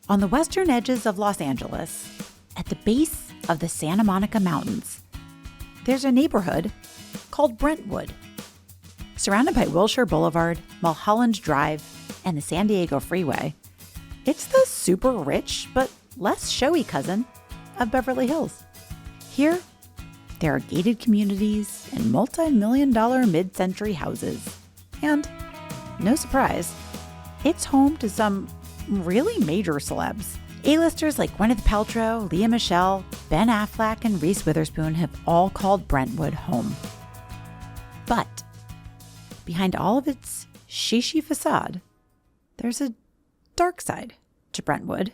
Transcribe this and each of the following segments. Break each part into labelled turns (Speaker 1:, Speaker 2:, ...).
Speaker 1: On the western edges of Los Angeles, at the base of the Santa Monica Mountains, there's a neighborhood called Brentwood. Surrounded by Wilshire Boulevard, Mulholland Drive, and the San Diego Freeway, it's the super rich but less showy cousin of Beverly Hills. Here, there are gated communities and multi-million-dollar mid-century houses. And, no surprise, it's home to some really major celebs. A-listers like Gwyneth Paltrow, Lea Michele, Ben Affleck, and Reese Witherspoon have all called Brentwood home. But behind all of its shishi facade, there's a dark side to Brentwood.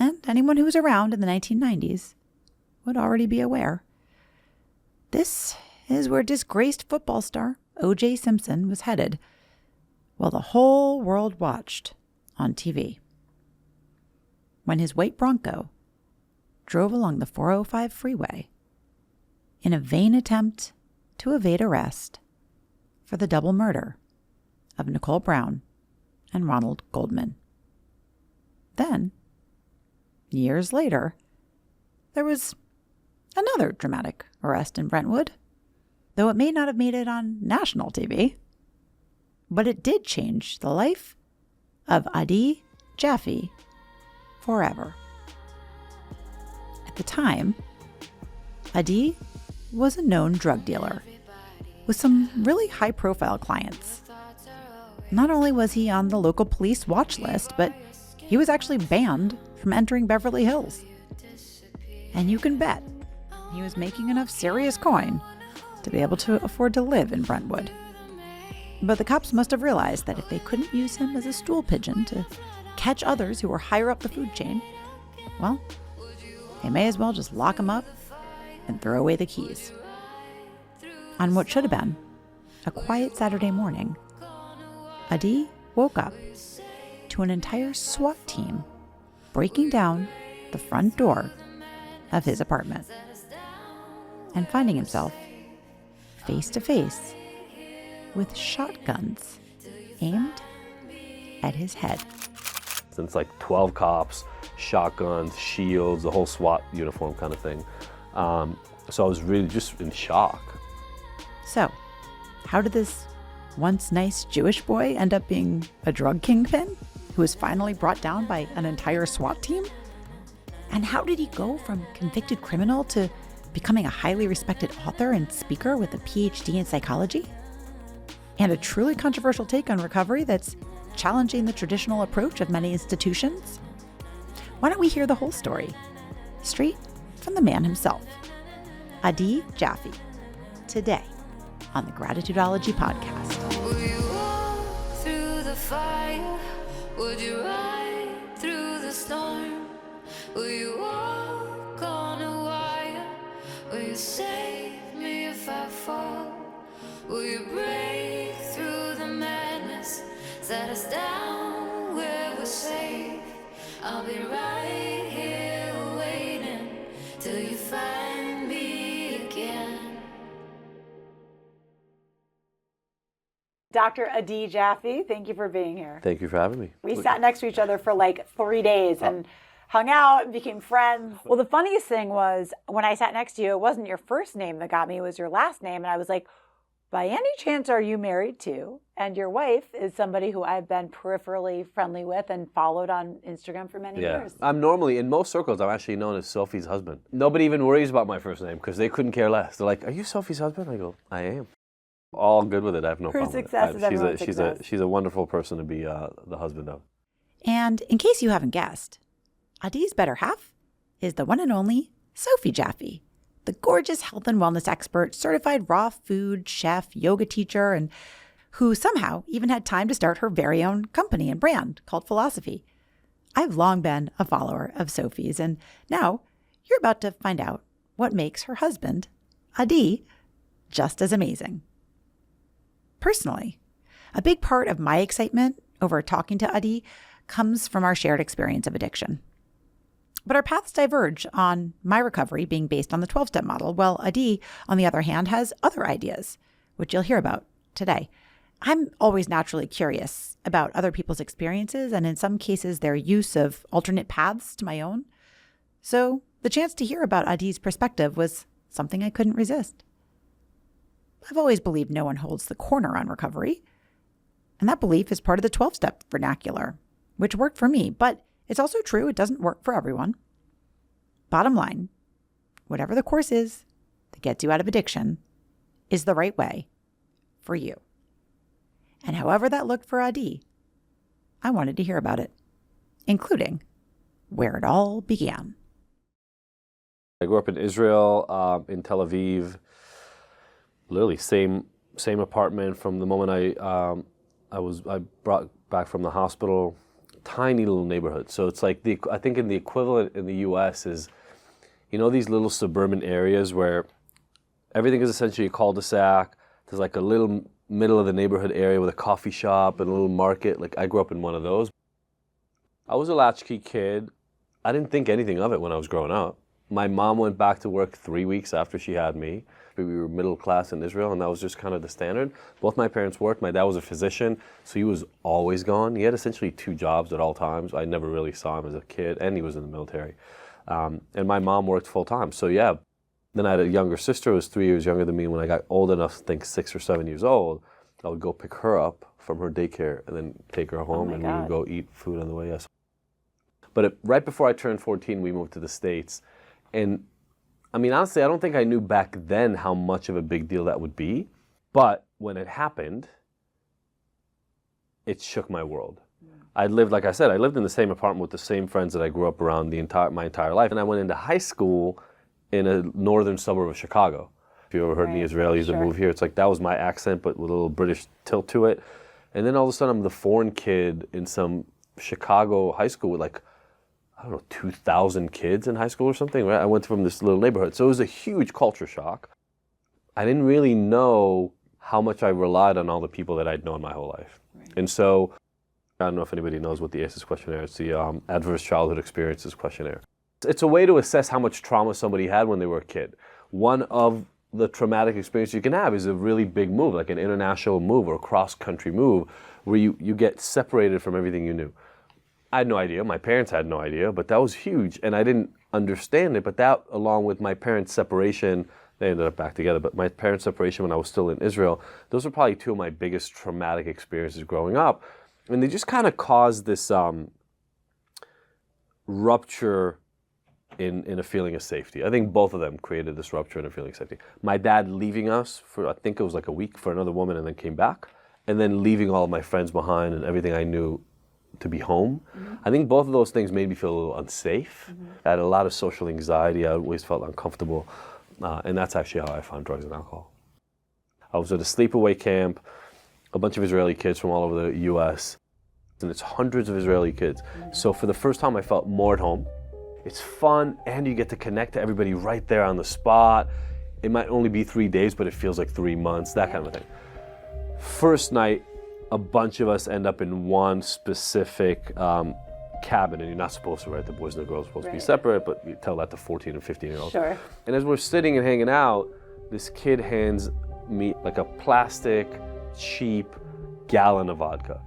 Speaker 1: And anyone who was around in the 1990s would already be aware. This is where disgraced football star O.J. Simpson was headed, while the whole world watched on TV. When his white Bronco drove along the 405 freeway in a vain attempt to evade arrest for the double murder of Nicole Brown and Ronald Goldman. Then, years later, there was another dramatic arrest in Brentwood, though it may not have made it on national TV. But it did change the life of Adi Jaffe forever. At the time, Adi was a known drug dealer with some really high-profile clients. Not only was he on the local police watch list, but he was actually banned from entering Beverly Hills. And you can bet he was making enough serious coin to be able to afford to live in Brentwood. But the cops must have realized that if they couldn't use him as a stool pigeon to catch others who were higher up the food chain, well, they may as well just lock him up and throw away the keys. On what should have been a quiet Saturday morning, Adi woke up to an entire SWAT team breaking down the front door of his apartment and finding himself face to face with shotguns aimed at his head.
Speaker 2: It's like 12 cops, shotguns, shields, the whole SWAT uniform kind of thing. So I was really just in shock.
Speaker 1: So, how did this once nice Jewish boy end up being a drug kingpin who was finally brought down by an entire SWAT team? And how did he go from convicted criminal to becoming a highly respected author and speaker with a PhD in psychology? And a truly controversial take on recovery that's challenging the traditional approach of many institutions? Why don't we hear the whole story, straight from the man himself, Adi Jaffe, today on the Gratitudeology podcast.
Speaker 3: Will you walk through the fire? Would you ride through the storm? Will you walk on a wire? Will you save me if I fall? Will you break through the madness? Set us down where we're safe. I'll be right here waiting till you find me again.
Speaker 1: Dr. Adi Jaffe, thank you for being here.
Speaker 2: Thank you for having me.
Speaker 1: We sat next to each other for like 3 days and hung out and became friends. Well, the funniest thing was when I sat next to you, it wasn't your first name that got me, it was your last name. And I was like, by any chance are you married too? And your wife is somebody who I've been peripherally friendly with and followed on Instagram for many years.
Speaker 2: I'm normally, in most circles, I'm actually known as Sophie's husband. Nobody even worries about my first name because they couldn't care less. They're like, are you Sophie's husband? I go, I am. All good with it. I have no problem with it. She's a wonderful person to be the husband of.
Speaker 1: And in case you haven't guessed, Adi's better half is the one and only Sophie Jaffe, the gorgeous health and wellness expert, certified raw food chef, yoga teacher, and who somehow even had time to start her very own company and brand called Philosophy. I've long been a follower of Sophie's, and now you're about to find out what makes her husband, Adi, just as amazing. Personally, a big part of my excitement over talking to Adi comes from our shared experience of addiction. But our paths diverge on my recovery being based on the 12-step model, while Adi, on the other hand, has other ideas, which you'll hear about today. I'm always naturally curious about other people's experiences and in some cases their use of alternate paths to my own. So the chance to hear about Adi's perspective was something I couldn't resist. I've always believed no one holds the corner on recovery. And that belief is part of the 12-step vernacular, which worked for me, but it's also true it doesn't work for everyone. Bottom line, whatever the course is that gets you out of addiction is the right way for you. And however that looked for Adi, I wanted to hear about it, including where it all began.
Speaker 2: I grew up in Isreal, in Tel Aviv, literally same apartment from the moment I brought back from the hospital. Tiny little neighborhood. So it's like I think in the equivalent in the U.S. is, these little suburban areas where everything is essentially a cul-de-sac. There's like a little middle of the neighborhood area with a coffee shop and a little market. Like I grew up in one of those. I was a latchkey kid. I didn't think anything of it when I was growing up. My mom went back to work 3 weeks after she had me. We were middle class in Isreal, and that was just kind of the standard. Both my parents worked. My dad was a physician, so he was always gone. He had essentially 2 jobs at all times. I never really saw him as a kid, and he was in the military. And my mom worked full time. So yeah, then I had a younger sister who was 3 years younger than me. When I got old enough, I think 6 or 7 years old, I would go pick her up from her daycare and then take her home, and we would go eat food on the way. Yes. But right before I turned 14, we moved to the States. And I mean, honestly, I don't think I knew back then how much of a big deal that would be. But when it happened, it shook my world. I lived, like I said, I lived in the same apartment with the same friends that I grew up around my entire life. And I went into high school in a northern suburb of Chicago. If you ever heard any Israelis that move here, it's like that was my accent, but with a little British tilt to it. And then all of a sudden, I'm the foreign kid in some Chicago high school with like, I don't know, 2,000 kids in high school or something, right? I went from this little neighborhood. So it was a huge culture shock. I didn't really know how much I relied on all the people that I'd known my whole life. Right. And so, I don't know if anybody knows what the ACEs questionnaire is. It's the Adverse Childhood Experiences questionnaire. It's a way to assess how much trauma somebody had when they were a kid. One of the traumatic experiences you can have is a really big move, like an international move or a cross-country move, where you get separated from everything you knew. I had no idea. My parents had no idea, but that was huge, and I didn't understand it. But that, along with my parents' separation, they ended up back together. But my parents' separation when I was still in Israel, those were probably 2 of my biggest traumatic experiences growing up, and they just kind of caused this rupture in a feeling of safety. I think both of them created this rupture in a feeling of safety. My dad leaving us for, I think it was like a week for another woman, and then came back, and then leaving all of my friends behind and everything I knew to be home. Mm-hmm. I think both of those things made me feel a little unsafe. Mm-hmm. I had a lot of social anxiety. I always felt uncomfortable. And that's actually how I found drugs and alcohol. I was at a sleepaway camp, a bunch of Israeli kids from all over the U.S., and it's hundreds of Israeli kids. Mm-hmm. So for the first time, I felt more at home. It's fun, and you get to connect to everybody right there on the spot. It might only be 3 days, but it feels like 3 months, that kind of thing. First night, a bunch of us end up in one specific cabin, and you're not supposed to, right? The boys and the girls are supposed to be separate, but you tell that to 14 and 15-year-olds.
Speaker 1: Sure.
Speaker 2: And as we're sitting and hanging out, this kid hands me like a plastic, cheap gallon of vodka.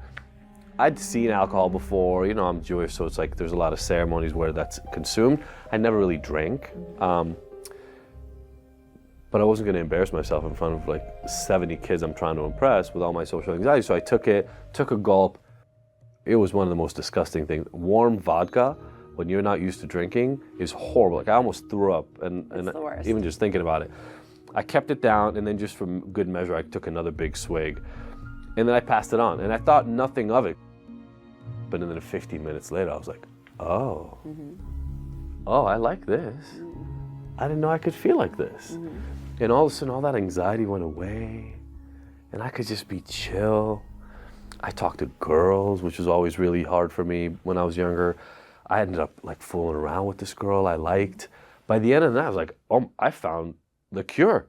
Speaker 2: I'd seen alcohol before, I'm Jewish, so it's like there's a lot of ceremonies where that's consumed. I never really drank. But I wasn't going to embarrass myself in front of like 70 kids I'm trying to impress with all my social anxiety. So I took a gulp. It was one of the most disgusting things. Warm vodka, when you're not used to drinking, is horrible. Like I almost threw up, and even just thinking about it. I kept it down, and then just for good measure, I took another big swig. And then I passed it on, and I thought nothing of it. But then 15 minutes later, I was like, oh, I like this. I didn't know I could feel like this. And all of a sudden, all that anxiety went away, and I could just be chill. I talked to girls, which was always really hard for me when I was younger. I ended up like fooling around with this girl I liked. By the end of the night, I was like, oh, I found the cure.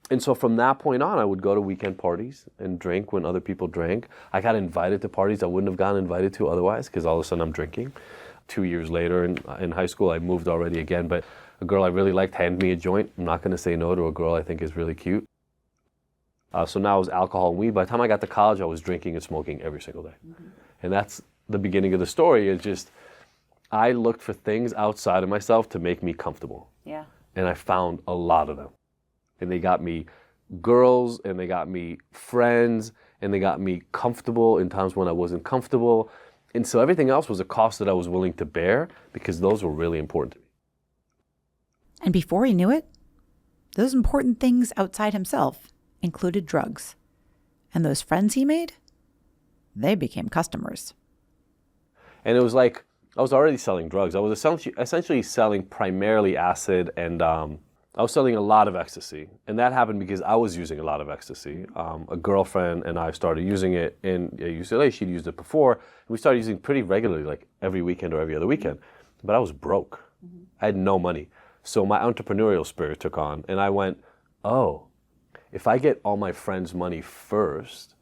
Speaker 2: And so from that point on, I would go to weekend parties and drink when other people drank. I got invited to parties I wouldn't have gotten invited to otherwise, because all of a sudden I'm drinking. 2 years later in high school, I moved already again, but a girl I really liked handed me a joint. I'm not going to say no to a girl I think is really cute. So now it was alcohol and weed. By the time I got to college, I was drinking and smoking every single day. And that's the beginning of the story. Is just, I looked for things outside of myself to make me comfortable.
Speaker 1: Yeah.
Speaker 2: And I found a lot of them. And they got me girls, and they got me friends, and they got me comfortable in times when I wasn't comfortable. And so everything else was a cost that I was willing to bear because those were really important to me.
Speaker 1: And before he knew it, those important things outside himself included drugs. And those friends he made, they became customers.
Speaker 2: And it was like, I was already selling drugs. I was essentially selling primarily acid, and I was selling a lot of ecstasy. And that happened because I was using a lot of ecstasy. A girlfriend and I started using it in UCLA. She'd used it before. And we started using it pretty regularly, like every weekend or every other weekend. But I was broke. I had no money. So my entrepreneurial spirit took on. And I went, oh, if I get all my friends' money first,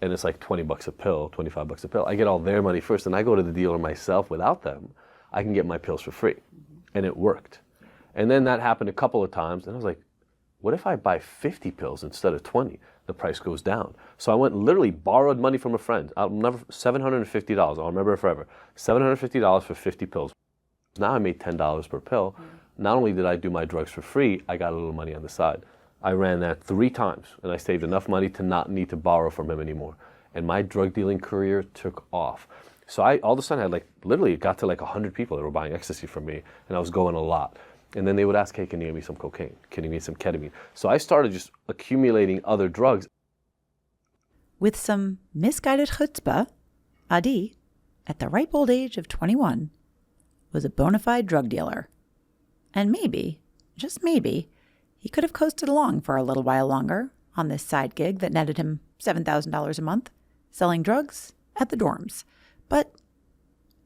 Speaker 2: and it's like $20 a pill, $25 a pill, I get all their money first, and I go to the dealer myself without them, I can get my pills for free. And it worked. And then that happened a couple of times, and I was like, what if I buy 50 pills instead of 20? The price goes down. So I went and literally borrowed money from a friend. $750, I'll remember it forever. $750 for 50 pills. Now I made $10 per pill. Not only did I do my drugs for free, I got a little money on the side. I ran that 3 times, and I saved enough money to not need to borrow from him anymore. And my drug dealing career took off. So I all of a sudden had literally got to 100 people that were buying ecstasy from me, and I was going a lot. And then they would ask, hey, can you give me some cocaine? Can you give me some ketamine? So I started just accumulating other drugs.
Speaker 1: With some misguided chutzpah, Adi, at the ripe old age of 21, was a bona fide drug dealer. And maybe, just maybe, he could have coasted along for a little while longer on this side gig that netted him $7,000 a month, selling drugs at the dorms. But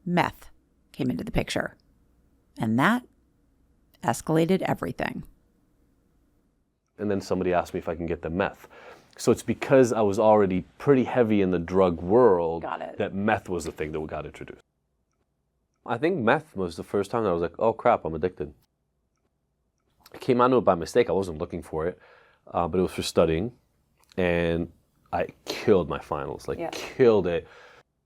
Speaker 1: meth came into the picture. And that escalated everything.
Speaker 2: And then somebody asked me if I can get the meth. So it's because I was already pretty heavy in the drug world that meth was the thing that got introduced. I think meth was the first time that I was like, oh crap, I'm addicted. I came onto it by mistake. I wasn't looking for it, but it was for studying. And I killed my finals, killed it.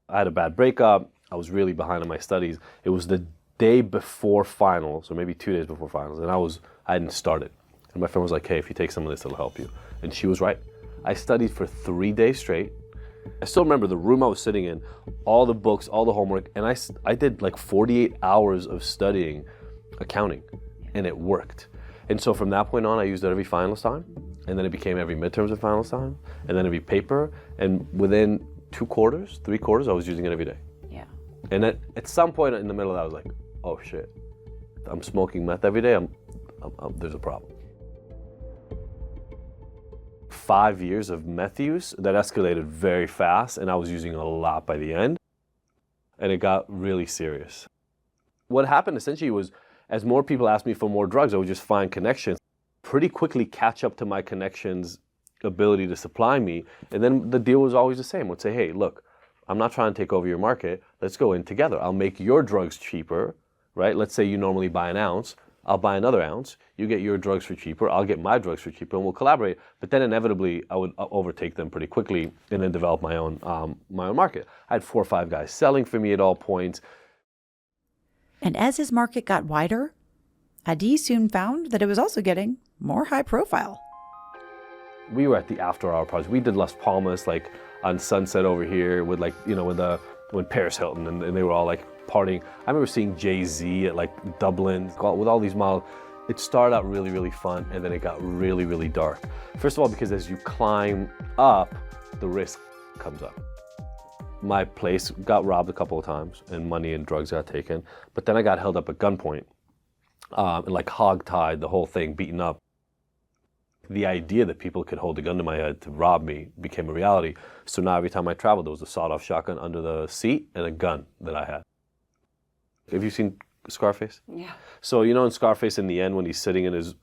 Speaker 2: I had a bad breakup. I was really behind on my studies. It was the day before finals, or maybe 2 days before finals, and I hadn't started. And my friend was like, hey, if you take some of this, it'll help you. And she was right. I studied for 3 days straight. I still remember the room I was sitting in, all the books, all the homework, and I did 48 hours of studying accounting, and it worked. And so from that point on, I used it every finals time, and then it became every midterms and finals time, and then every paper, and within 3 quarters, I was using it every day.
Speaker 1: Yeah.
Speaker 2: And at some point in the middle of that, I was like, oh shit, I'm smoking meth every day, there's a problem. 5 years of meth use, that escalated very fast, and I was using a lot by the end, and it got really serious. What happened essentially was, as more people asked me for more drugs, I would just find connections, pretty quickly catch up to my connections' ability to supply me, and then the deal was always the same. I would say, hey, look, I'm not trying to take over your market, let's go in together. I'll make your drugs cheaper, right? Let's say you normally buy an ounce, I'll buy another ounce, you get your drugs for cheaper, I'll get my drugs for cheaper, and we'll collaborate. But then inevitably, I would overtake them pretty quickly and then develop my own market. I had 4 or 5 guys selling for me at all points.
Speaker 1: And as his market got wider, Adi soon found that it was also getting more high profile.
Speaker 2: We were at the after-hour parties. We did Las Palmas, on Sunset over here with when Paris Hilton and they were all partying. I remember seeing Jay-Z at Dublin with all these models. It started out really, really fun, and then it got really, really dark. First of all, because as you climb up, the risk comes up. My place got robbed a couple of times, and money and drugs got taken. But then I got held up at gunpoint, and hog-tied, the whole thing, beaten up. The idea that people could hold a gun to my head to rob me became a reality. So now every time I traveled, there was a sawed-off shotgun under the seat and a gun that I had. Have you seen Scarface?
Speaker 1: Yeah.
Speaker 2: So in Scarface, in the end, when he's sitting in his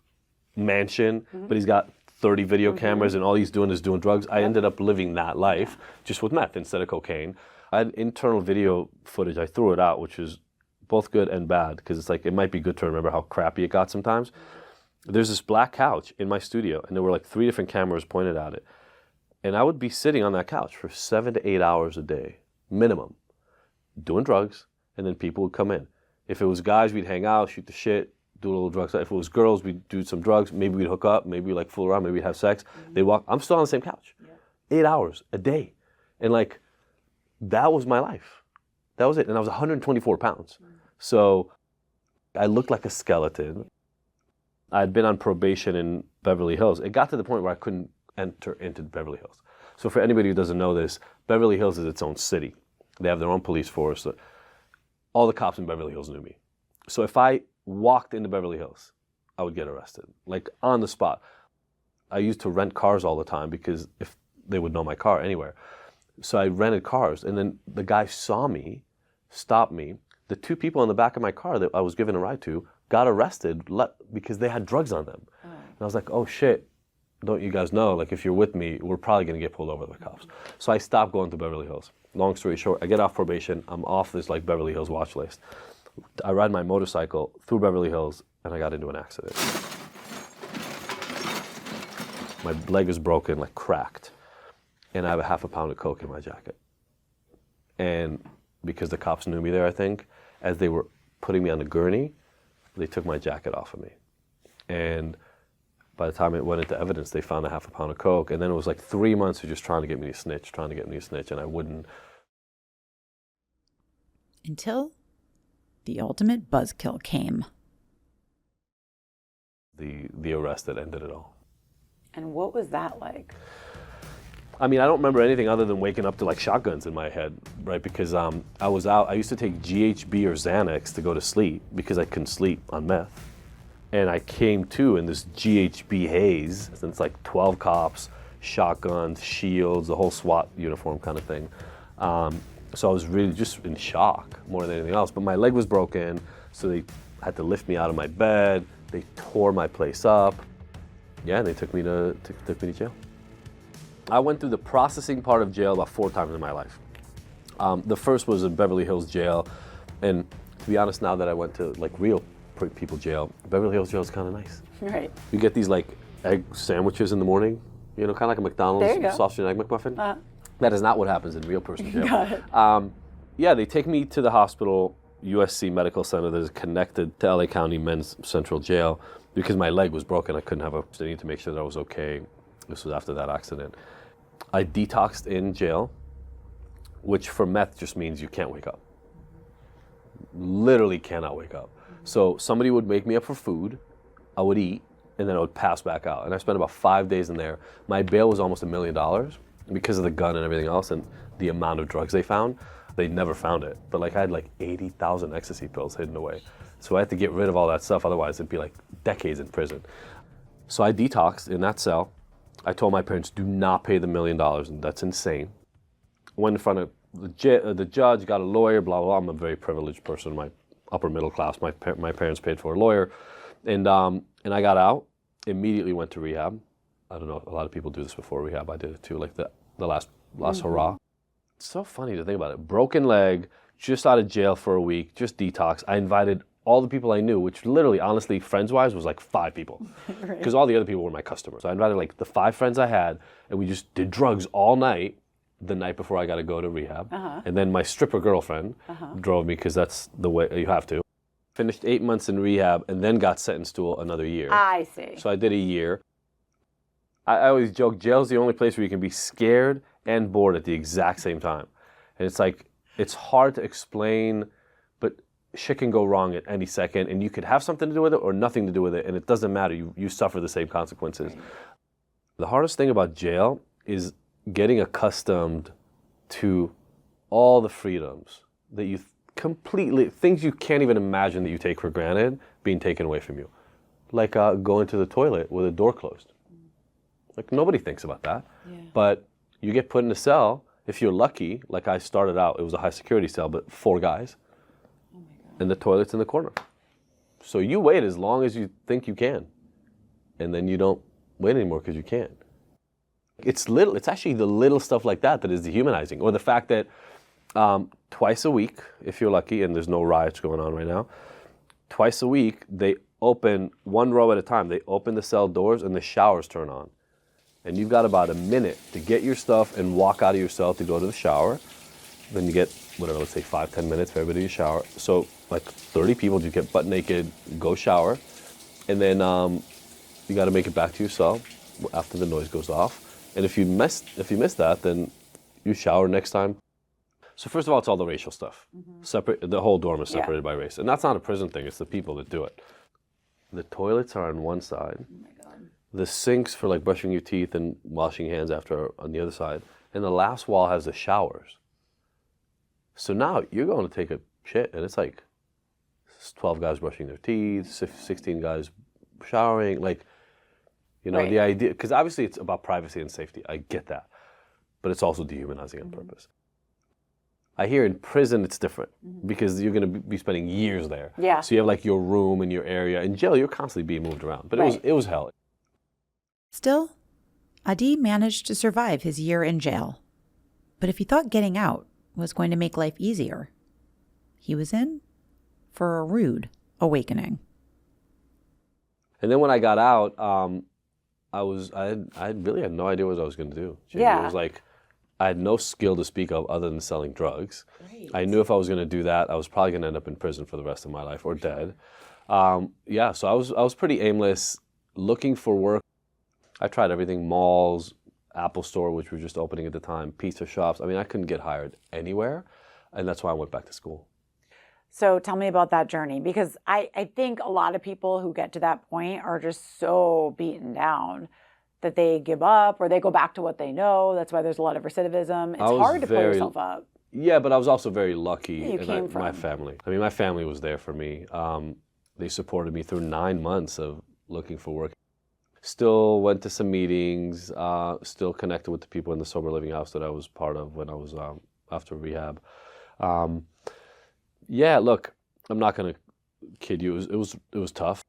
Speaker 2: mansion, but he's got 30 video cameras and all he's doing is doing drugs, I ended up living that life just with meth instead of cocaine. I had internal video footage. I threw it out, which is both good and bad, because it's it might be good to remember how crappy it got sometimes. There's this black couch in my studio, and there were 3 different cameras pointed at it. And I would be sitting on that couch for 7 to 8 hours a day, minimum, doing drugs, and then people would come in. If it was guys, we'd hang out, shoot the shit, do a little drugs. If it was girls, we'd do some drugs. Maybe we'd hook up, maybe we'd like fool around, maybe we'd have sex. They'd walk. I'm still on the same couch. 8 hours a day. And like, that was my life. That was it. And I was 124 pounds. So I looked like a skeleton. I'd been on probation in Beverly Hills. It got to the point where I couldn't enter into Beverly Hills. So for anybody who doesn't know this, Beverly Hills is its own city. They have their own police force. All the cops in Beverly Hills knew me. So if I walked into Beverly Hills, I would get arrested, like on the spot. I used to rent cars all the time because if they would know my car anywhere. So I rented cars, and then the guy saw me, stopped me. The 2 people in the back of my car that I was given a ride to got arrested because they had drugs on them. And I was like, oh shit, don't you guys know, like if you're with me, we're probably gonna get pulled over by the cops. So I stopped going to Beverly Hills. Long story short, I get off probation, I'm off this like Beverly Hills watch list. I ride my motorcycle through Beverly Hills and I got into an accident. My leg is broken, like cracked. And I have a half a pound of coke in my jacket. And because the cops knew me there, I think, as they were putting me on the gurney, they took my jacket off of me. And by the time it went into evidence, they found a half a pound of coke. And then it was like 3 months of just trying to get me to snitch, and I wouldn't.
Speaker 1: Until the ultimate buzzkill came.
Speaker 2: The arrest that ended it all.
Speaker 4: And what was that like?
Speaker 2: I mean, I don't remember anything other than waking up to like shotguns in my head, right? Because I was out, I used to take GHB or Xanax to go to sleep because I couldn't sleep on meth. And I came to in this GHB haze, and it's like 12 cops, shotguns, shields, the whole SWAT uniform kind of thing. So I was really just in shock more than anything else. But my leg was broken, so they had to lift me out of my bed. They tore my place up. Yeah, and they took me to jail. I went through the processing part of jail about 4 times in my life. The first was in Beverly Hills jail, and to be honest, now that I went to like real people jail, Beverly Hills jail is kind of nice.
Speaker 4: Right.
Speaker 2: You get these like egg sandwiches in the morning, you know, kind of like a McDonald's sausage and egg McMuffin. That is not what happens in real person jail.
Speaker 4: Got it.
Speaker 2: Yeah, they take me to the hospital, USC Medical Center that is connected to LA County Men's Central Jail because my leg was broken. I couldn't have I needed to make sure that I was okay. This was after that accident. I detoxed in jail, which for meth just means you can't wake up. Literally cannot wake up. So somebody would wake me up for food, I would eat, and then I would pass back out. And I spent about 5 days in there. My bail was almost $1 million because of the gun and everything else and the amount of drugs they found. They never found it. But like I had like 80,000 ecstasy pills hidden away. So I had to get rid of all that stuff, otherwise it'd be like decades in prison. So I detoxed in that cell. I told my parents, do not pay the $1 million, and that's insane. Went in front of the judge, got a lawyer, blah, blah, blah. I'm a very privileged person, my upper middle class. My parents paid for a lawyer. And I got out, immediately went to rehab. I don't know, a lot of people do this before rehab. I did it too, like the last hurrah. It's so funny to think about it. Broken leg, just out of jail for a week, just detox. I invited all the people I knew, which literally, honestly, friends-wise, was like 5 people. Because all the other people were my customers. I invited like the 5 friends I had, and we just did drugs all night, the night before I got to go to rehab. And then my stripper girlfriend drove me, because that's the way you have to. Finished 8 months in rehab, and then got sentenced to another year.
Speaker 4: I see.
Speaker 2: So I did a year. I always joke, jail's the only place where you can be scared and bored at the exact same time. And it's like, it's hard to explain, but shit can go wrong at any second, and you could have something to do with it or nothing to do with it, and it doesn't matter. You suffer the same consequences. Right. The hardest thing about jail is getting accustomed to all the freedoms that you things you can't even imagine that you take for granted being taken away from you. Like going to the toilet with a door closed. Like nobody thinks about that. Yeah. But you get put in a cell, if you're lucky, like I started out, it was a high security cell, but 4 guys. And the toilet's in the corner. So you wait as long as you think you can. And then you don't wait anymore because you can't. It's actually the little stuff like that that is dehumanizing. Or the fact that twice a week, if you're lucky, and there's no riots going on right now, twice a week they open 1 row at a time. They open the cell doors and the showers turn on. And you've got about a minute to get your stuff and walk out of your cell to go to the shower. Then you get, whatever, let's say 5-10 minutes for everybody to shower. So like 30 people, you get butt naked, go shower. And then you got to make it back to your cell after the noise goes off. And if you miss that, then you shower next time. So first of all, it's all the racial stuff. Separate, the whole dorm is separated by race. And that's not a prison thing, it's the people that do it. The toilets are on one side. The sinks for like brushing your teeth and washing your hands after are on the other side. And the last wall has the showers. So now you're going to take a shit and it's like 12 guys brushing their teeth, 16 guys showering. Like, you know, the idea, because obviously it's about privacy and safety. I get that. But it's also dehumanizing on purpose. I hear in prison it's different because you're going to be spending years there.
Speaker 1: Yeah.
Speaker 2: So you have like your room and your area. In jail, you're constantly being moved around. But it was hell.
Speaker 1: Still, Adi managed to survive his year in jail. But if he thought getting out was going to make life easier, he was in for a rude awakening.
Speaker 2: And then when I got out, I really had no idea what I was going to do. Jamie. It was like, I had no skill to speak of other than selling drugs. Right. I knew if I was going to do that, I was probably going to end up in prison for the rest of my life or dead. So I was pretty aimless, looking for work. I tried everything, malls, Apple Store, which were just opening at the time, pizza shops. I mean, I couldn't get hired anywhere, and that's why I went back to school.
Speaker 1: So tell me about that journey, because I think a lot of people who get to that point are just so beaten down that they give up or they go back to what they know. That's why there's a lot of recidivism. It's hard to pull yourself up.
Speaker 2: Yeah, but I was also very lucky
Speaker 1: in
Speaker 2: my family. I mean, my family was there for me. They supported me through 9 months of looking for work. Still went to some meetings, still connected with the people in the sober living house that I was part of when I was after rehab. Look, I'm not gonna kid you. It was tough.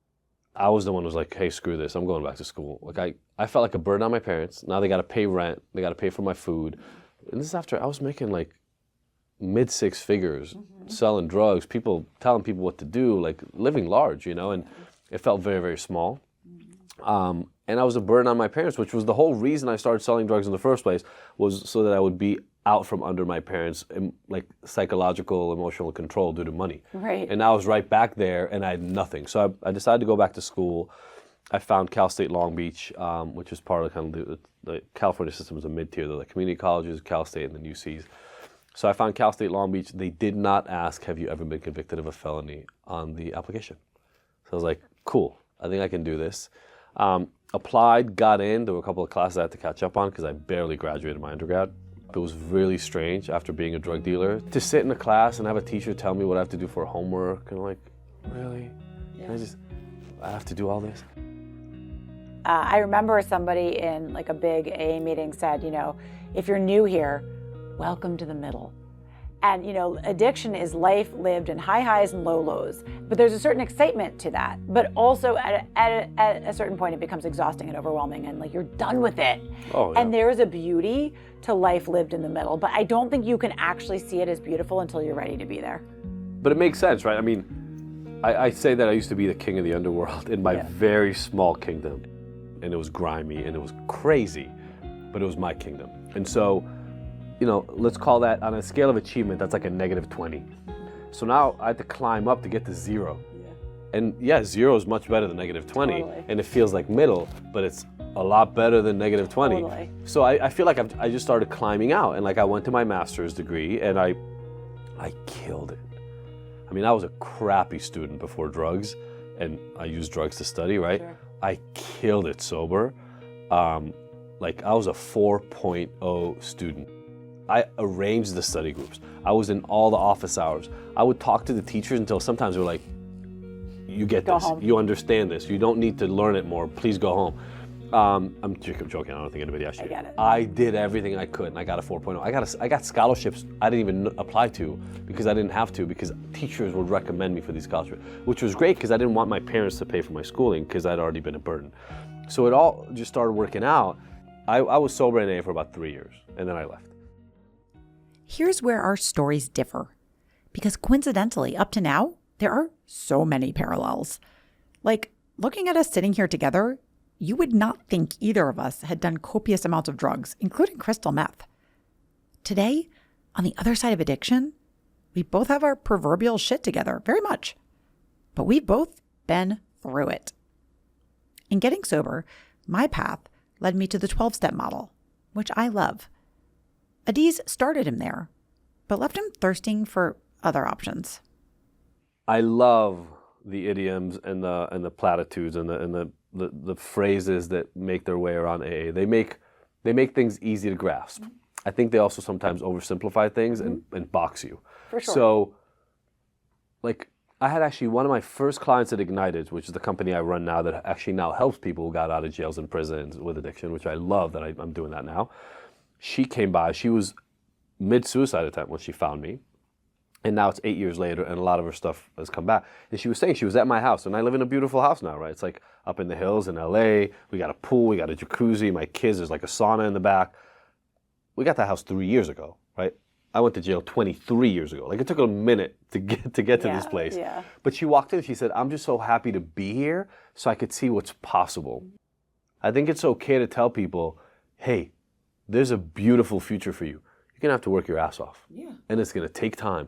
Speaker 2: I was the one who was like, hey, screw this. I'm going back to school. Like I felt like a burden on my parents. Now they got to pay rent. They got to pay for my food. And this is after I was making like mid-6 figures, selling drugs, telling people what to do, like living large, you know, and it felt very, very small. And I was a burden on my parents, which was the whole reason I started selling drugs in the first place, was so that I would be out from under my parents' like psychological, emotional control due to money.
Speaker 1: Right.
Speaker 2: And I was right back there, and I had nothing. So I decided to go back to school. I found Cal State Long Beach, which is part of kind of the California system is a mid-tier. They're like community colleges, Cal State, and then UCs. So I found Cal State Long Beach. They did not ask, have you ever been convicted of a felony on the application? So I was like, cool, I think I can do this. Applied, got in. There were a couple of classes I had to catch up on because I barely graduated my undergrad. It was really strange after being a drug dealer to sit in a class and have a teacher tell me what I have to do for homework. And I'm like, really? Yeah. I have to do all this?
Speaker 1: I remember somebody in like a big AA meeting said, you know, if you're new here, welcome to the middle. And, you know, addiction is life lived in high highs and low lows. But there's a certain excitement to that. But also at a certain point, it becomes exhausting and overwhelming and like you're done with it.
Speaker 2: Oh, yeah.
Speaker 1: And there is a beauty to life lived in the middle. But I don't think you can actually see it as beautiful until you're ready to be there.
Speaker 2: But it makes sense, right? I mean, I say that I used to be the king of the underworld in my very small kingdom. And it was grimy and it was crazy, but it was my kingdom. And so, you know, let's call that on a scale of achievement, that's like a -20. So now I had to climb up to get to 0. Yeah. And yeah, 0 is much better than -20. Totally. And it feels like middle, but it's a lot better than -20.
Speaker 1: Totally.
Speaker 2: So I feel like I just started climbing out, and like I went to my master's degree and I killed it. I mean, I was a crappy student before drugs, and I used drugs to study, right? Sure. I killed it sober. Like I was a 4.0 student. I arranged the study groups. I was in all the office hours. I would talk to the teachers until sometimes they were like, you get this, you understand this, you don't need to learn it more, please go home. I'm joking, I don't think anybody asked you.
Speaker 1: I get it.
Speaker 2: I did everything I could and I got a 4.0. I got scholarships I didn't even apply to because I didn't have to, because teachers would recommend me for these scholarships, which was great because I didn't want my parents to pay for my schooling because I'd already been a burden. So it all just started working out. I was sober in AA for about 3 years and then I left.
Speaker 1: Here's where our stories differ, because coincidentally, up to now, there are so many parallels. Like, looking at us sitting here together, you would not think either of us had done copious amounts of drugs, including crystal meth. Today, on the other side of addiction, we both have our proverbial shit together, very much. But we've both been through it. In getting sober, my path led me to the 12-step model, which I love. Adiz started him there, but left him thirsting for other options.
Speaker 2: I love the idioms and the platitudes and the phrases that make their way around AA. They make things easy to grasp. Mm-hmm. I think they also sometimes oversimplify things and box you.
Speaker 1: For sure.
Speaker 2: So, like, I had actually one of my first clients at Ignited, which is the company I run now that actually now helps people who got out of jails and prisons with addiction, which I love that I'm doing that now. She came by. She was mid-suicide attempt when she found me. And now it's 8 years later, and a lot of her stuff has come back. And she was saying she was at my house, and I live in a beautiful house now, right? It's like up in the hills in LA. We got a pool, we got a jacuzzi. My kids, there's like a sauna in the back. We got that house 3 years ago, right? I went to jail 23 years ago. Like, it took a minute to get to this place.
Speaker 1: Yeah.
Speaker 2: But she walked in and she said, I'm just so happy to be here so I could see what's possible. I think it's okay to tell people, hey, there's a beautiful future for you. You're going to have to work your ass off.
Speaker 1: Yeah.
Speaker 2: And it's going to take time.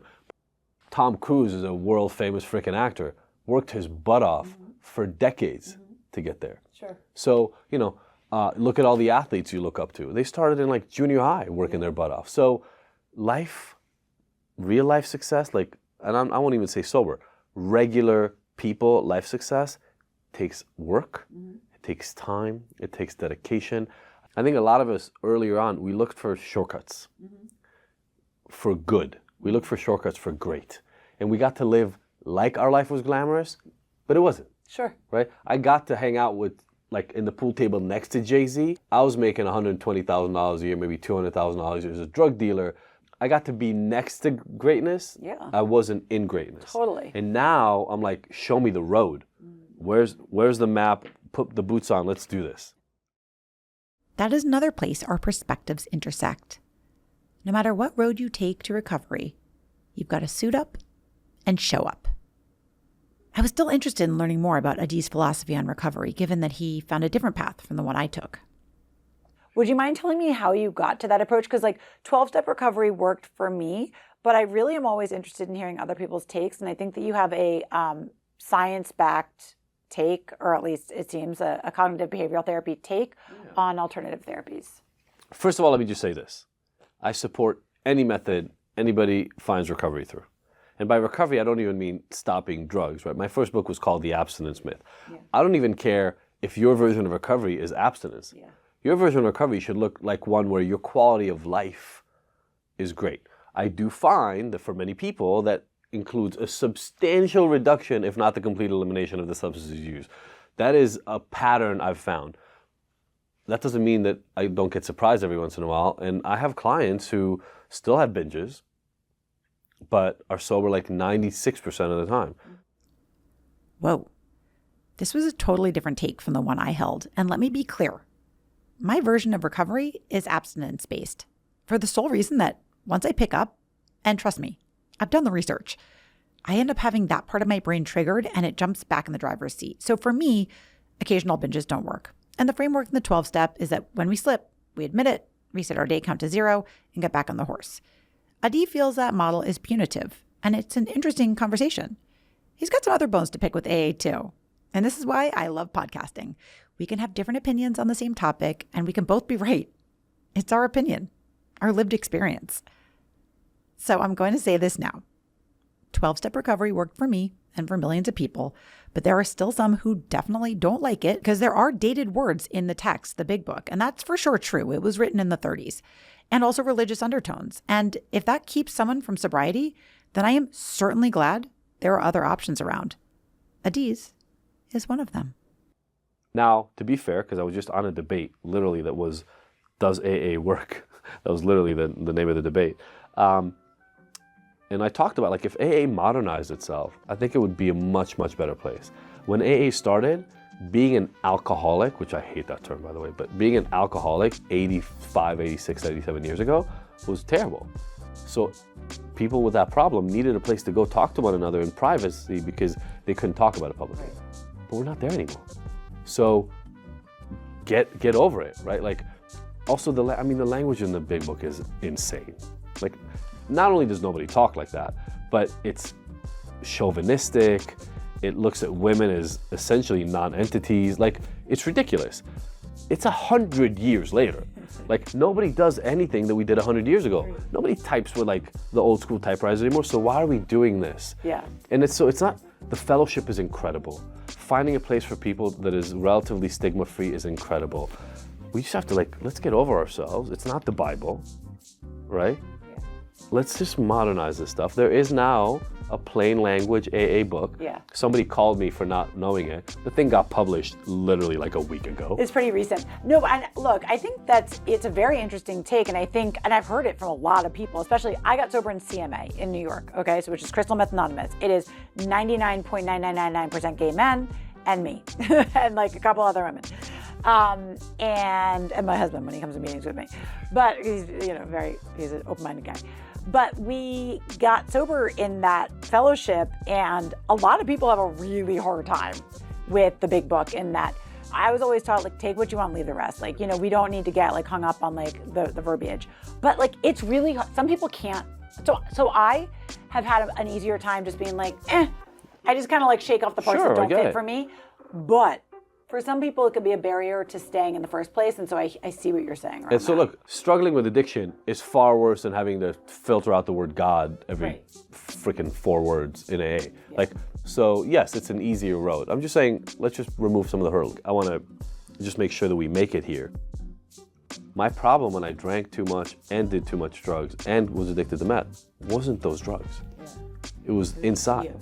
Speaker 2: Tom Cruise is a world famous freaking actor, worked his butt off for decades to get there.
Speaker 1: Sure.
Speaker 2: So, you know, look at all the athletes you look up to. They started in like junior high working their butt off. So life, real life success, like, and I won't even say sober, regular people, life success takes work, it takes time, it takes dedication. I think a lot of us earlier on, we looked for shortcuts for good. We looked for shortcuts for great. And we got to live like our life was glamorous, but it wasn't.
Speaker 1: Sure.
Speaker 2: Right? I got to hang out with, like, in the pool table next to Jay-Z. I was making $120,000 a year, maybe $200,000 a year as a drug dealer. I got to be next to greatness.
Speaker 1: Yeah.
Speaker 2: I wasn't in greatness.
Speaker 1: Totally.
Speaker 2: And now I'm like, show me the road. Where's the map? Put the boots on. Let's do this.
Speaker 1: That is another place our perspectives intersect. No matter what road you take to recovery, you've got to suit up and show up. I was still interested in learning more about Adiz's philosophy on recovery, given that he found a different path from the one I took.
Speaker 4: Would you mind telling me how you got to that approach? Because like 12-step recovery worked for me, but I really am always interested in hearing other people's takes. And I think that you have a science-backed take, or at least it seems a cognitive behavioral therapy take on alternative therapies.
Speaker 2: First of all, let me just say this. I support any method anybody finds recovery through. And by recovery, I don't even mean stopping drugs, right? My first book was called The Abstinence Myth. Yeah. I don't even care if your version of recovery is abstinence. Yeah. Your version of recovery should look like one where your quality of life is great. I do find that for many people that includes a substantial reduction, if not the complete elimination of the substances used. That is a pattern I've found. That doesn't mean that I don't get surprised every once in a while. And I have clients who still have binges, but are sober like 96% of the time.
Speaker 1: Whoa. This was a totally different take from the one I held. And let me be clear. My version of recovery is abstinence-based for the sole reason that once I pick up, and trust me, I've done the research, I end up having that part of my brain triggered and it jumps back in the driver's seat. So for me, occasional binges don't work. And the framework in the 12-step is that when we slip, we admit it, reset our day count to 0, and get back on the horse. Adi feels that model is punitive, and it's an interesting conversation. He's got some other bones to pick with AA too. And this is why I love podcasting. We can have different opinions on the same topic, and we can both be right. It's our opinion, our lived experience. So I'm going to say this now. 12-step recovery worked for me and for millions of people, but there are still some who definitely don't like it because there are dated words in the text, the big book, and that's for sure true. It was written in the 30s, and also religious undertones. And if that keeps someone from sobriety, then I am certainly glad there are other options around. Adiz is one of them.
Speaker 2: Now, to be fair, because I was just on a debate, literally, that was, does AA work? That was literally the name of the debate. And I talked about, like, if AA modernized itself, I think it would be a much, much better place. When AA started, being an alcoholic, which I hate that term, by the way, but being an alcoholic 85, 86, 87 years ago was terrible. So people with that problem needed a place to go talk to one another in privacy because they couldn't talk about it publicly. But we're not there anymore. So get over it, right? Like, also the language in the big book is insane. Like, not only does nobody talk like that, but it's chauvinistic. It looks at women as essentially non-entities. Like, it's ridiculous. It's 100 years later. Like, nobody does anything that we did 100 years ago. Nobody types with like the old school typewriters anymore. So why are we doing this?
Speaker 4: Yeah.
Speaker 2: And it's not, the fellowship is incredible. Finding a place for people that is relatively stigma-free is incredible. We just have to, like, let's get over ourselves. It's not the Bible, right? Yeah. Let's just modernize this stuff. There is now a plain language AA book.
Speaker 4: Yeah.
Speaker 2: Somebody called me for not knowing it. The thing got published literally like a week ago.
Speaker 4: It's pretty recent. No, and look, I think it's a very interesting take, and I've heard it from a lot of people, especially I got sober in CMA in New York, okay, so which is Crystal Meth Anonymous. It is 99.9999% gay men and me, and like a couple other women. And my husband when he comes to meetings with me. But he's an open-minded guy. But we got sober in that fellowship, and a lot of people have a really hard time with the big book in that I was always taught, like, take what you want, leave the rest. Like, we don't need to get like hung up on like the verbiage. But like, it's really hard. Some people can't. So I have had an easier time just being like, I just kind of like shake off the parts that don't fit for me. But for some people, it could be a barrier to staying in the first place, and so I see what you're saying.
Speaker 2: And so look, struggling with addiction is far worse than having to filter out the word God every freaking 4 words in AA. Yeah. Like, so yes, it's an easier road. I'm just saying, let's just remove some of the hurdles. I want to just make sure that we make it here. My problem when I drank too much and did too much drugs and was addicted to meth wasn't those drugs. Yeah. It was inside.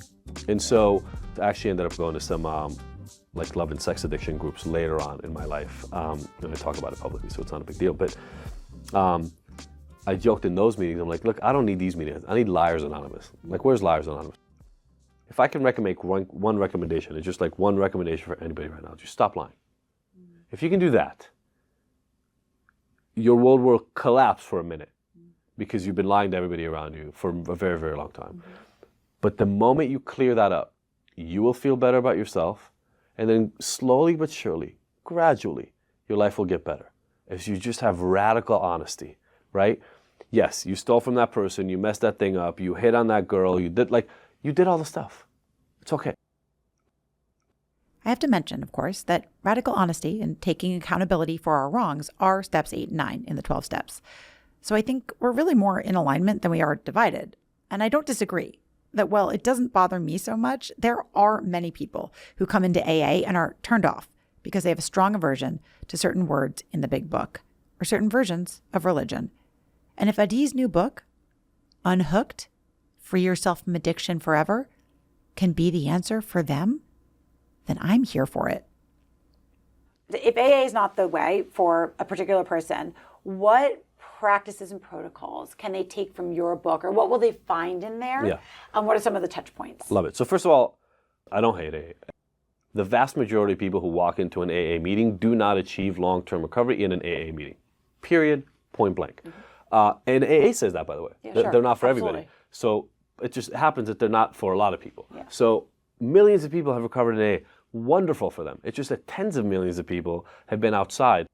Speaker 2: And so I actually ended up going to some like love and sex addiction groups later on in my life. And I talk about it publicly, so it's not a big deal. But I joked in those meetings, I'm like, look, I don't need these meetings. I need Liars Anonymous. Like, where's Liars Anonymous? If I can make one recommendation, it's just like one recommendation for anybody right now, just stop lying. If you can do that, your world will collapse for a minute because you've been lying to everybody around you for a very, very long time. But the moment you clear that up, you will feel better about yourself. And then slowly but surely, gradually, your life will get better as you just have radical honesty, right? Yes, you stole from that person, you messed that thing up, you hit on that girl, you did all the stuff. It's okay.
Speaker 1: I have to mention, of course, that radical honesty and taking accountability for our wrongs are steps 8 and 9 in the 12 steps. So I think we're really more in alignment than we are divided. And I don't disagree that, while it doesn't bother me so much, there are many people who come into AA and are turned off because they have a strong aversion to certain words in the big book or certain versions of religion. And if Adi's new book, Unhooked, Free Yourself from Addiction Forever, can be the answer for them, then I'm here for it.
Speaker 4: If AA is not the way for a particular person, what practices and protocols can they take from your book, or what will they find in there?
Speaker 2: Yeah.
Speaker 4: And what are some of the touch points?
Speaker 2: Love it. So first of all, I don't hate AA. The vast majority of people who walk into an AA meeting do not achieve long-term recovery in an AA meeting. Period. Point blank. And AA says that, by the way.
Speaker 4: Yeah, sure.
Speaker 2: They're not for
Speaker 4: Absolutely.
Speaker 2: everybody. So it just happens that they're not for a lot of people.
Speaker 4: Yeah.
Speaker 2: So millions of people have recovered in AA. Wonderful for them. It's just that tens of millions of people have been outside.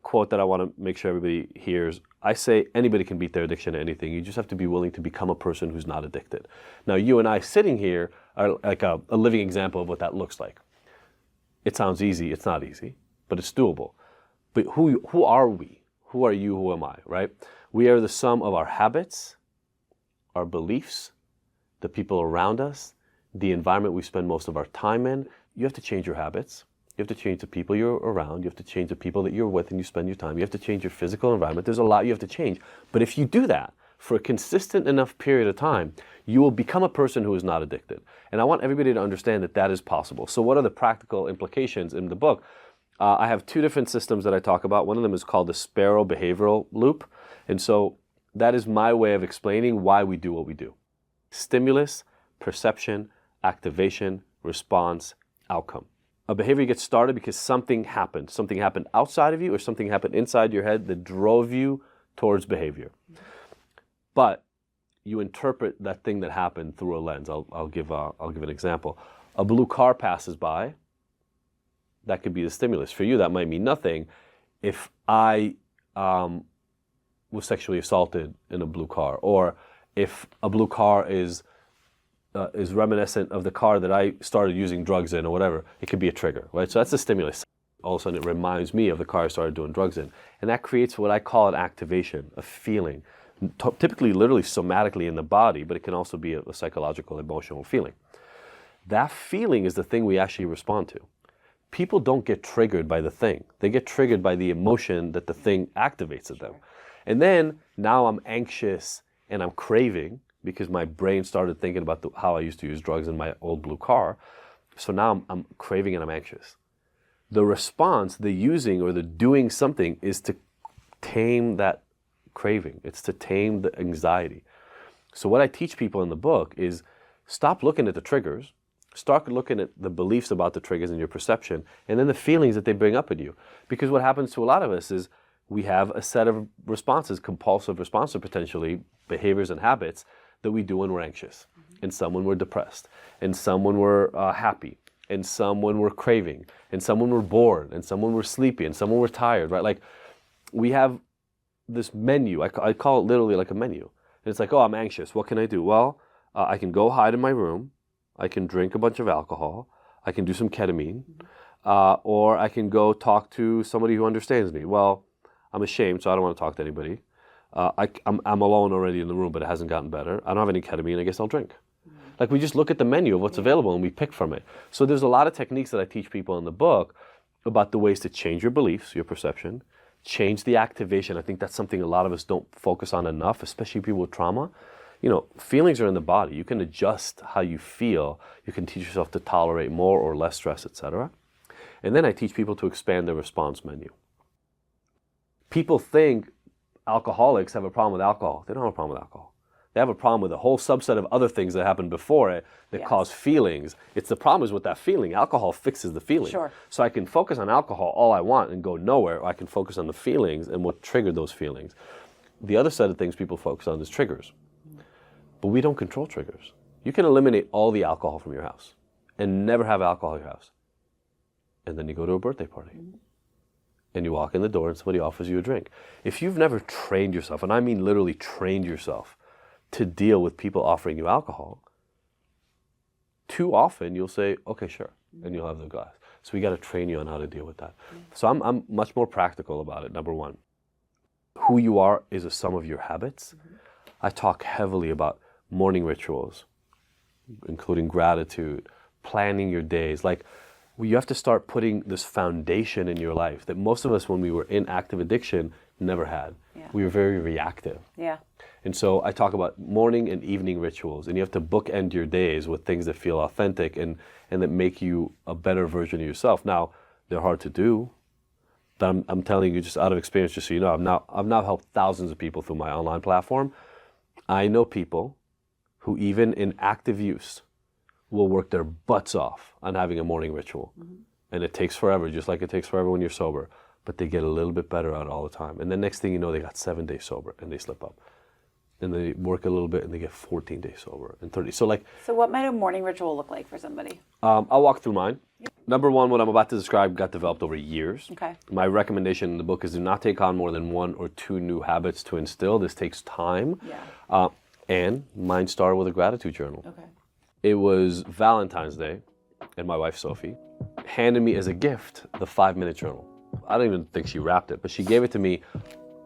Speaker 2: Quote that I want to make sure everybody hears. I say anybody can beat their addiction to anything. You just have to be willing to become a person who's not addicted. Now, you and I sitting here are like a living example of what that looks like. It sounds easy. It's not easy, but it's doable. But who are we? Who are you? Who am I, right? We are the sum of our habits, our beliefs, the people around us, the environment we spend most of our time in. You have to change your habits. You have to change the people you're around. You have to change the people that you're with and you spend your time. You have to change your physical environment. There's a lot you have to change. But if you do that for a consistent enough period of time, you will become a person who is not addicted. And I want everybody to understand that that is possible. So what are the practical implications in the book? I have 2 different systems that I talk about. One of them is called the Sparrow Behavioral Loop. And so that is my way of explaining why we do what we do. Stimulus, perception, activation, response, outcome. A behavior gets started because something happened. Something happened outside of you or something happened inside your head that drove you towards behavior. But you interpret that thing that happened through a lens. I'll give an example. A blue car passes by. that could be the stimulus. For you, that might mean nothing. If I was sexually assaulted in a blue car, or if a blue car is reminiscent of the car that I started using drugs in or whatever, it could be a trigger, right? So that's a stimulus. All of a sudden it reminds me of the car I started doing drugs in. And that creates what I call an activation, a feeling, typically literally somatically in the body, but it can also be a psychological, emotional feeling. That feeling is the thing we actually respond to. People don't get triggered by the thing. They get triggered by the emotion that the thing activates in them. And then now I'm anxious and I'm craving, because my brain started thinking about how I used to use drugs in my old blue car. So now I'm craving and I'm anxious. The response, the using or the doing something, is to tame that craving. It's to tame the anxiety. So what I teach people in the book is stop looking at the triggers, start looking at the beliefs about the triggers and your perception, and then the feelings that they bring up in you. Because what happens to a lot of us is we have a set of responses, compulsive responses potentially, behaviors and habits, that we do when we're anxious, and some when we're depressed, and some when we're happy, and some when we're craving, and some when we're bored, and some when we're sleepy, and some when we're tired, right? Like, we have this menu. I call it literally like a menu. And it's like, oh, I'm anxious. What can I do? Well, I can go hide in my room. I can drink a bunch of alcohol. I can do some ketamine. Or I can go talk to somebody who understands me. Well, I'm ashamed, so I don't want to talk to anybody. I'm alone already in the room, but it hasn't gotten better. I don't have any ketamine. I guess I'll drink. Like, we just look at the menu of what's available and we pick from it. So there's a lot of techniques that I teach people in the book about the ways to change your beliefs, your perception, change the activation. I think that's something a lot of us don't focus on enough, especially people with trauma. You know, feelings are in the body. You can adjust how you feel. You can teach yourself to tolerate more or less stress, etc. And then I teach people to expand their response menu. People think alcoholics have a problem with alcohol. They don't have a problem with alcohol. They have a problem with a whole subset of other things that happen before it that cause feelings. It's the problem is with that feeling. Alcohol fixes the feeling.
Speaker 4: Sure.
Speaker 2: So I can focus on alcohol all I want and go nowhere, or I can focus on the feelings and what triggered those feelings. The other set of things people focus on is triggers. But we don't control triggers. You can eliminate all the alcohol from your house and never have alcohol in your house. And then you go to a birthday party. And you walk in the door and somebody offers you a drink. If you've never trained yourself, and I mean literally trained yourself, to deal with people offering you alcohol, too often you'll say, okay, sure, and you'll have the glass. So we got to train you on how to deal with that. So I'm much more practical about it. Number one, who you are is a sum of your habits. I talk heavily about morning rituals, including gratitude, planning your days. Like, you have to start putting this foundation in your life that most of us, when we were in active addiction, never had. We were very reactive. And so I talk about morning and evening rituals, and you have to bookend your days with things that feel authentic and that make you a better version of yourself. Now, they're hard to do, but I'm telling you just out of experience, just so you know, I've now helped thousands of people through my online platform. I know people who, even in active use, will work their butts off on having a morning ritual. And it takes forever, just like it takes forever when you're sober. But they get a little bit better at it all the time. And then next thing you know, they got 7 days sober and they slip up. And they work a little bit and they get 14 days sober and 30. So
Speaker 4: what might a morning ritual look like for somebody?
Speaker 2: I'll walk through mine. Number one, what I'm about to describe got developed over years.
Speaker 4: Okay.
Speaker 2: My recommendation in the book is do not take on more than 1 or 2 new habits to instill. This takes time. And mine started with a gratitude journal.
Speaker 4: Okay.
Speaker 2: It was Valentine's Day, and my wife, Sophie, handed me as a gift the 5-minute journal. I don't even think she wrapped it, but she gave it to me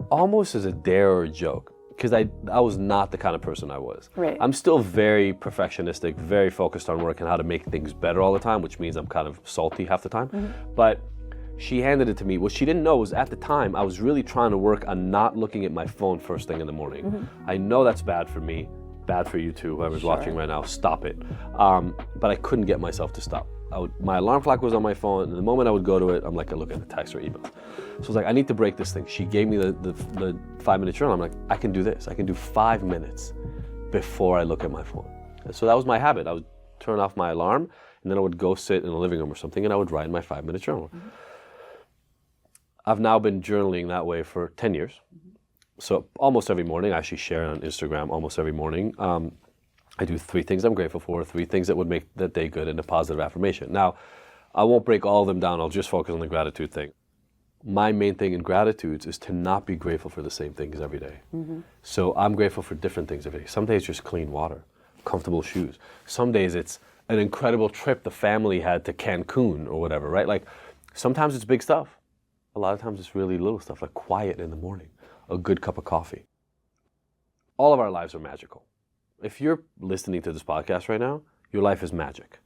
Speaker 2: almost as a dare or a joke, because I was not the kind of person I was.
Speaker 4: Right.
Speaker 2: I'm still very perfectionistic, very focused on work and how to make things better all the time, which means I'm kind of salty half the time. But she handed it to me. What she didn't know was at the time, I was really trying to work on not looking at my phone first thing in the morning. I know that's bad for me, bad for you too, whoever's watching right now, stop it. But I couldn't get myself to stop. My alarm clock was on my phone, and the moment I would go to it, I'm like, I look at the text or email. So I was like, I need to break this thing. She gave me the 5-minute journal. I'm like, I can do this. I can do 5 minutes before I look at my phone. And so that was my habit. I would turn off my alarm, and then I would go sit in the living room or something, and I would write in my 5-minute journal. I've now been journaling that way for 10 years. So almost every morning, I actually share it on Instagram almost every morning. I do 3 things I'm grateful for, 3 things that would make that day good, and a positive affirmation. Now, I won't break all of them down. I'll just focus on the gratitude thing. My main thing in gratitude is to not be grateful for the same things every day. So I'm grateful for different things every day. Some days just clean water, comfortable shoes. Some days it's an incredible trip the family had to Cancun or whatever, right? Like sometimes it's big stuff. A lot of times it's really little stuff, like quiet in the morning, a good cup of coffee. All of our lives are magical. If you're listening to this podcast right now, your life is magic.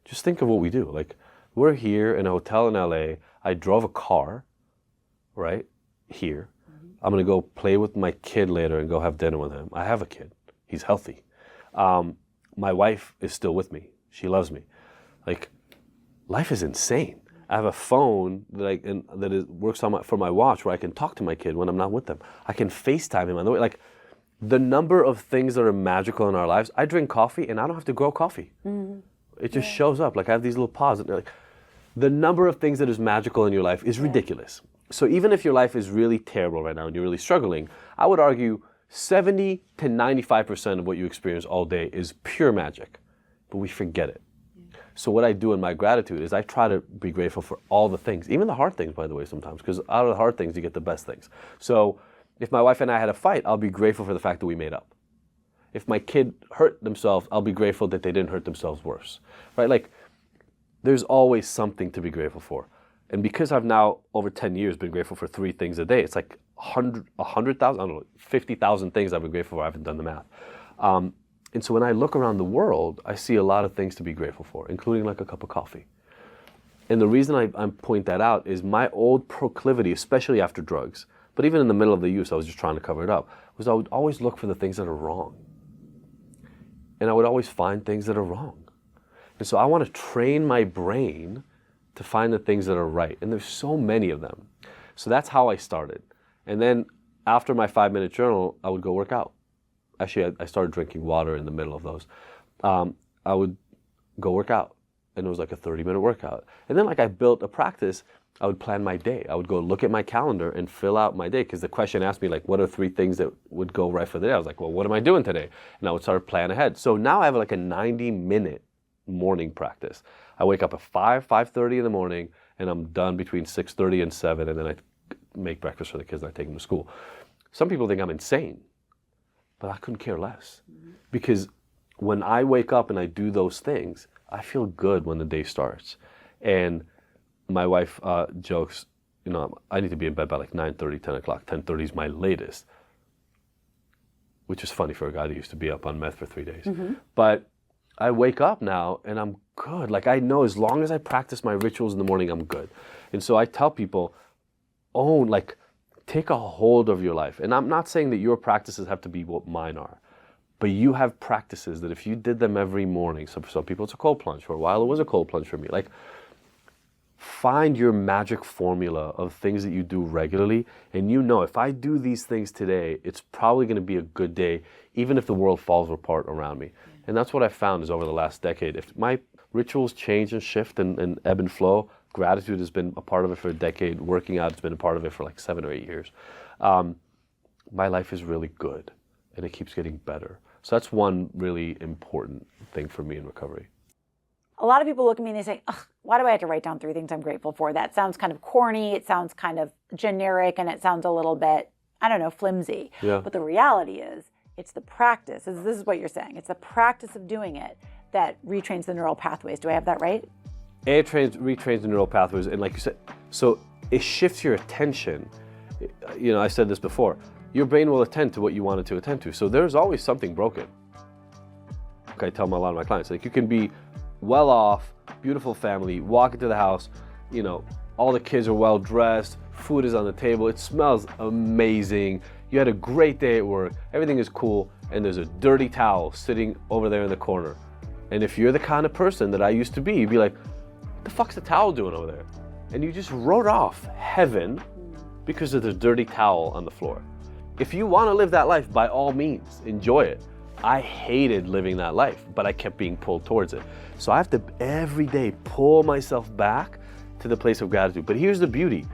Speaker 2: Just think of what we do. Like we're here in a hotel in LA. I drove a car, right, here. I'm going to go play with my kid later and go have dinner with him. I have a kid. He's healthy. My wife is still with me. She loves me. Like, life is insane. I have a phone that works for my watch where I can talk to my kid when I'm not with them. I can FaceTime him on the way. Like, the number of things that are magical in our lives. I drink coffee and I don't have to grow coffee. It just shows up. Like, I have these little pods. And like, the number of things that is magical in your life is ridiculous. So even if your life is really terrible right now and you're really struggling, I would argue 70 to 95% of what you experience all day is pure magic, but we forget it. So what I do in my gratitude is I try to be grateful for all the things, even the hard things, by the way, sometimes, because out of the hard things, you get the best things. So if my wife and I had a fight, I'll be grateful for the fact that we made up. If my kid hurt themselves, I'll be grateful that they didn't hurt themselves worse, right? Like, there's always something to be grateful for. And because I've now, over 10 years, been grateful for 3 things a day, it's like 100,000, I don't know, 50,000 things I've been grateful for. I haven't done the math. And so when I look around the world, I see a lot of things to be grateful for, including like a cup of coffee. And the reason I point that out is my old proclivity, especially after drugs, but even in the middle of the use, I was just trying to cover it up, was I would always look for the things that are wrong. And I would always find things that are wrong. And so I want to train my brain to find the things that are right. And there's so many of them. So that's how I started. And then after my 5-minute journal, I would go work out. Actually, I started drinking water in the middle of those. I would go work out. And it was like a 30-minute workout. And then like I built a practice. I would plan my day. I would go look at my calendar and fill out my day. Because the question asked me, like, what are 3 things that would go right for the day? I was like, well, what am I doing today? And I would start plan ahead. So now I have like a 90-minute morning practice. I wake up at 5:30 in the morning, and I'm done between 6:30 and 7, and then I make breakfast for the kids and I take them to school. Some people think I'm insane, but I couldn't care less. Because when I wake up and I do those things, I feel good when the day starts. And my wife jokes, you know, I need to be in bed by like 9:30, 10 o'clock. 10:30 is my latest, which is funny for a guy that used to be up on meth for 3 days. But I wake up now and I'm good. Like I know as long as I practice my rituals in the morning, I'm good. And so I tell people, take a hold of your life. And I'm not saying that your practices have to be what mine are, but you have practices that if you did them every morning, so for some people it's a cold plunge. For a while it was a cold plunge for me. Like, find your magic formula of things that you do regularly, and you know if I do these things today, it's probably going to be a good day, even if the world falls apart around me. And that's what I found is over the last decade, if my rituals change and shift and ebb and flow, gratitude has been a part of it for a decade, working out has been a part of it for like 7 or 8 years. My life is really good, and it keeps getting better. So that's one really important thing for me in recovery.
Speaker 4: A lot of people look at me and they say, ugh, why do I have to write down 3 things I'm grateful for? That sounds kind of corny, it sounds kind of generic, and it sounds a little bit, I don't know, flimsy.
Speaker 2: Yeah.
Speaker 4: But the reality is, it's the practice. This is what you're saying. It's the practice of doing it that retrains the neural pathways. Do I have that right?
Speaker 2: It retrains the neural pathways, and like you said, so it shifts your attention. You know, I said this before. Your brain will attend to what you want it to attend to. So there's always something broken. I tell a lot of my clients, like, you can be well off, beautiful family, walk into the house, you know, all the kids are well dressed, food is on the table, it smells amazing, you had a great day at work, everything is cool, and there's a dirty towel sitting over there in the corner. And if you're the kind of person that I used to be, you'd be like, what the fuck's the towel doing over there? And you just wrote off heaven because of the dirty towel on the floor. If you want to live that life, by all means, enjoy it. I hated living that life, but I kept being pulled towards it. So I have to every day pull myself back to the place of gratitude. But here's the beauty.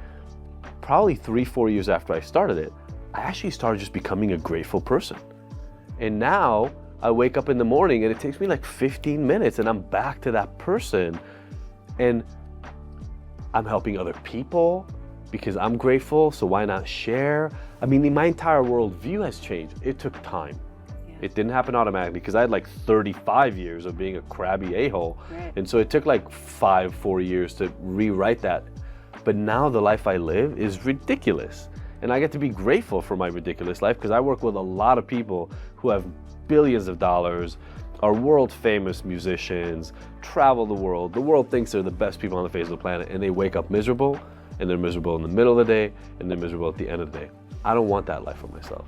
Speaker 2: Probably 3-4 years after I started it, I actually started just becoming a grateful person. And now I wake up in the morning and it takes me like 15 minutes and I'm back to that person. And I'm helping other people because I'm grateful, so why not share? I mean, my entire worldview has changed. It took time. Yeah. It didn't happen automatically because I had like 35 years of being a crabby a-hole. Right. And so it took like 4 years to rewrite that. But now the life I live is ridiculous. And I get to be grateful for my ridiculous life because I work with a lot of people who have billions of dollars, are world famous musicians, travel the world. The world thinks they're the best people on the face of the planet, and they wake up miserable, and they're miserable in the middle of the day, and they're miserable at the end of the day. I don't want that life for myself.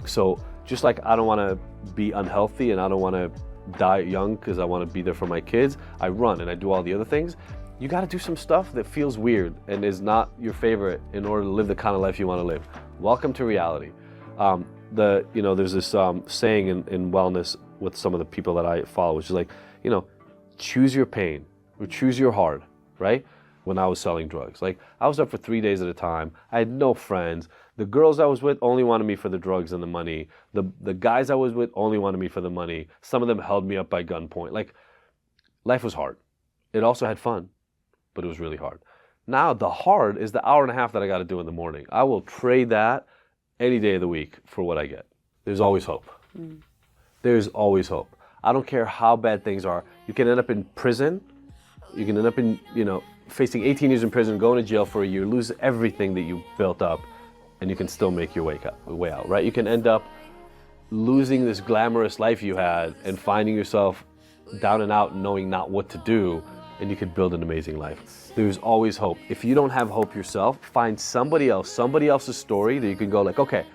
Speaker 2: So just like I don't want to be unhealthy and I don't want to die young because I want to be there for my kids, I run and I do all the other things. You got to do some stuff that feels weird and is not your favorite in order to live the kind of life you want to live. Welcome to reality. There's this saying in wellness with some of the people that I follow, which is like, choose your pain or choose your hard, right? When I was selling drugs, like I was up for 3 days at a time. I had no friends. The girls I was with only wanted me for the drugs and the money. The guys I was with only wanted me for the money. Some of them held me up by gunpoint. Like, life was hard. It also had fun, but it was really hard. Now the hard is the hour and a half that I got to do in the morning. I will trade that any day of the week for what I get. There's always hope. There's always hope. I don't care how bad things are. You can end up in prison. You can end up in, facing 18 years in prison, going to jail for a year, lose everything that you built up, and you can still make your way out, right? You can end up losing this glamorous life you had and finding yourself down and out, knowing not what to do, and you could build an amazing life. There's always hope. If you don't have hope yourself, find somebody else's story that you can go like, okay,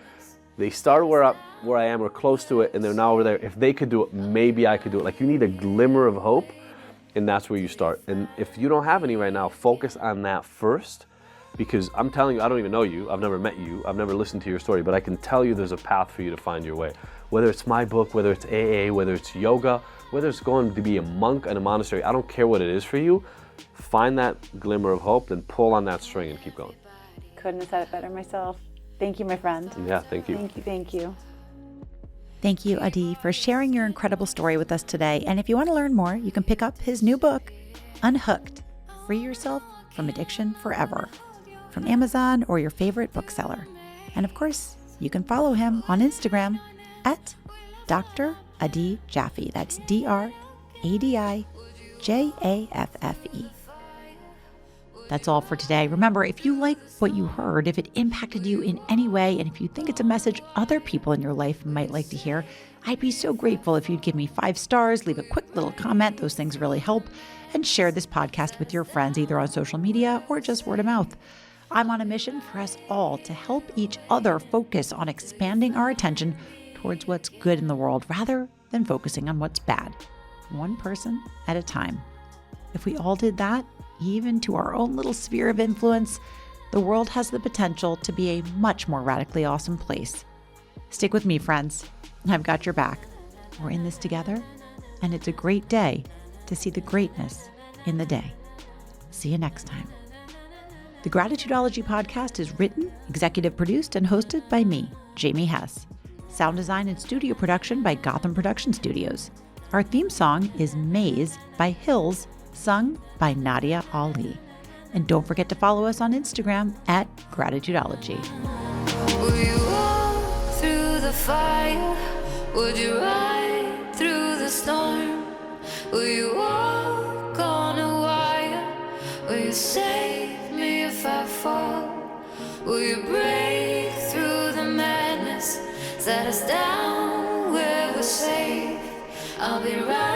Speaker 2: they started where I am or close to it, and they're now over there. If they could do it, maybe I could do it. Like, you need a glimmer of hope, and that's where you start. And if you don't have any right now, focus on that first, because I'm telling you, I don't even know you. I've never met you. I've never listened to your story, but I can tell you there's a path for you to find your way. Whether it's my book, whether it's AA, whether it's yoga, whether it's going to be a monk in a monastery, I don't care what it is for you. Find that glimmer of hope, then pull on that string and keep going.
Speaker 4: Couldn't have said it better myself. Thank you, my friend.
Speaker 2: Yeah, thank you.
Speaker 4: Thank you.
Speaker 1: Thank you, Adi, for sharing your incredible story with us today. And if you want to learn more, you can pick up his new book, Unhooked, Free Yourself from Addiction Forever, from Amazon or your favorite bookseller. And of course, you can follow him on Instagram at Dr. Adi Jaffe. That's DrAdiJaffe. That's all for today. Remember, if you like what you heard, if it impacted you in any way, and if you think it's a message other people in your life might like to hear, I'd be so grateful if you'd give me 5 stars, leave a quick little comment. Those things really help. And share this podcast with your friends, either on social media or just word of mouth. I'm on a mission for us all to help each other focus on expanding our attention towards what's good in the world rather than focusing on what's bad, one person at a time. If we all did that, even to our own little sphere of influence, the world has the potential to be a much more radically awesome place. Stick with me, friends. I've got your back. We're in this together, and it's a great day to see the greatness in the day. See you next time. The Gratitudeology podcast is written, executive produced, and hosted by me, Jamie Hess. Sound design and studio production by Gotham Production Studios. Our theme song is Maze by Hills, sung by Nadia Ali. And don't forget to follow us on Instagram at Gratitudeology.
Speaker 3: Will you walk through the fire? Would you ride through the storm? Will you walk on a wire? Will you save me if I fall? Will you break through the madness? Set us down where we're safe. I'll be right